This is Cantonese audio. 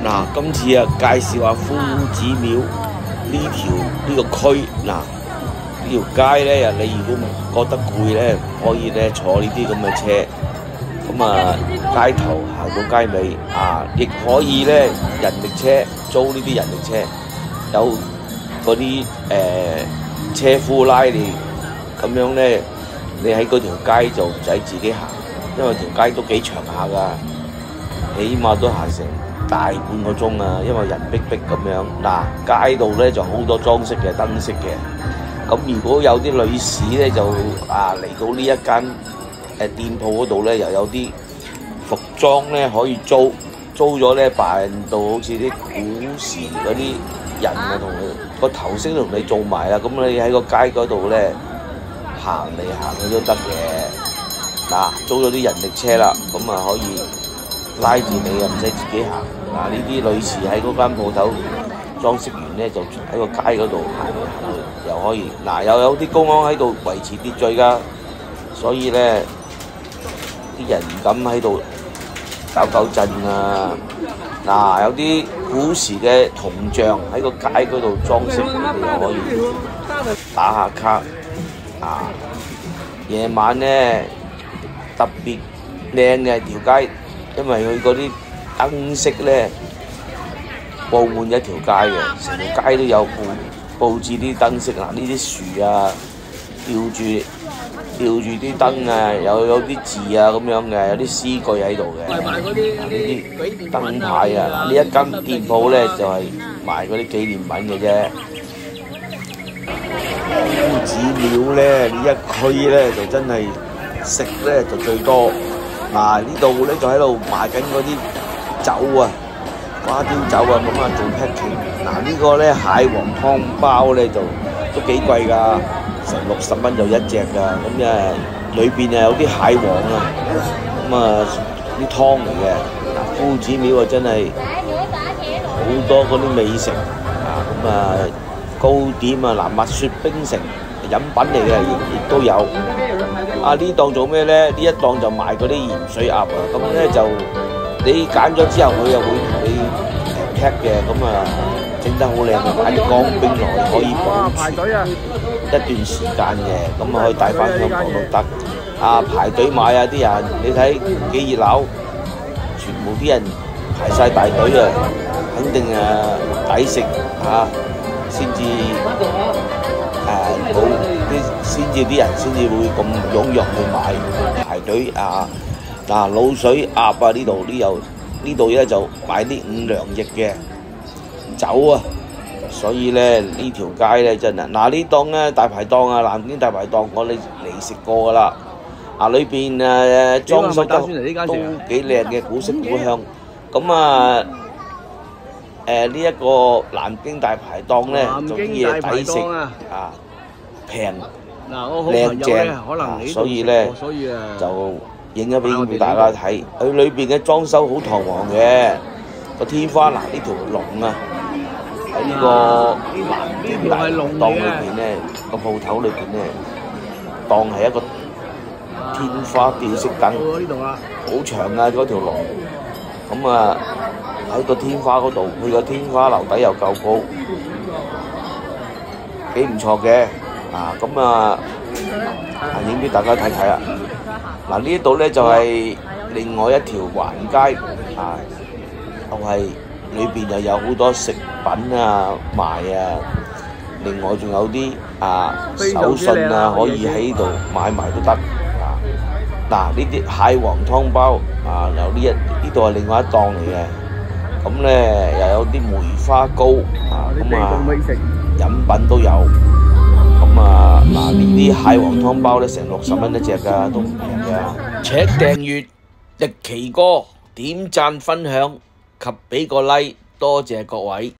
嗱，今次啊介紹下夫子廟呢個區。嗱，呢條街咧，你如果覺得攰咧，可以咧坐呢啲咁嘅車，咁啊街頭行到街尾啊，亦可以咧人力車租呢啲人力車，有嗰啲車夫拉你，咁樣咧你喺嗰條街就唔使自己行，因為條街都幾長下㗎，起碼都行成大半個鐘啊，因為人逼咁樣。嗱，街度咧就好多裝飾嘅燈飾嘅。咁如果有啲女士咧就嚟到呢一間店鋪嗰度咧，又有啲服裝咧可以租咗咧，扮到好似啲古時嗰啲人啊，同你個頭飾同你做埋啦。咁你喺個街嗰度咧行嚟行去都得嘅。嗱，租咗啲人力車啦，咁啊可以拉住你又唔使自己行。嗱，呢啲女士喺嗰間鋪頭裝飾完咧，就喺個街嗰度行嚟行去，又可以。嗱，又有啲公安喺度維持秩序㗎，所以咧啲人唔敢喺度搞震啊。嗱，有啲古時嘅銅像喺個街嗰度裝飾，又可以打下卡。夜晚咧特別靚嘅條街，因為佢嗰啲燈飾咧佈滿一條街嘅，成條街都有佈置啲燈飾。嗱，呢啲樹啊，吊住啲燈啊，有啲字啊咁樣嘅，有啲詩句喺度嘅。呢啲燈牌啊，呢一間店鋪咧就係賣嗰啲紀念品嘅啫。夫子廟咧呢一區咧就真係食咧就最多。嗱，呢度咧就喺度賣緊嗰啲酒啊，花雕酒啊，咁啊做 packing。嗱，呢個咧蟹黃湯包咧就都幾貴㗎，成60蚊就一隻㗎。咁裏邊有啲蟹黃啊，咁啊啲湯嚟嘅。嗱，夫子廟啊真係好多嗰啲美食咁糕點啊，蜜雪冰城飲品嚟嘅，亦都有。呢檔做咩咧？呢一檔就賣嗰啲鹽水鴨啊。咁咧就你揀咗之後，佢又會同你劈嘅。咁整得好靚嘅，買啲乾冰落嚟可以保存一段時間嘅。咁可以帶翻香港都得。排隊買啲人，你睇幾熱鬧，全部啲人排晒大隊啊，肯定抵食先至啲人先至會咁踴躍去買排隊嗱，滷水鴨呢度咧就買啲五糧液嘅酒啊，所以咧呢條街咧真係呢檔咧大排檔南京大排檔我哋嚟食過噶啦。裏邊裝修得都幾靚嘅，古色古香。咁呢一個南京大排檔咧，做啲嘢抵食平靚正，所以咧就影咗俾大家睇。佢裏邊嘅裝修好堂皇嘅，個天花呢條龍喺呢個南京大排檔裏邊咧，個鋪頭裏邊咧當係一個天花吊飾燈，好長嗰條龍。咁喺個天花嗰度，佢個天花樓底又夠高，幾唔錯嘅。影俾大家睇睇啦。呢度咧就係另外一條環街就係裏邊又有好多食品賣另外仲有啲手信可以喺度買埋都得。呢啲蟹黃湯包呢度係另外一檔嚟嘅。咁咧又有啲梅花糕飲品都有。呢啲蟹黃湯包咧成60蚊一隻㗎，都唔平㗎。請訂閱日奇哥，點讚分享及俾個 like，多謝各位。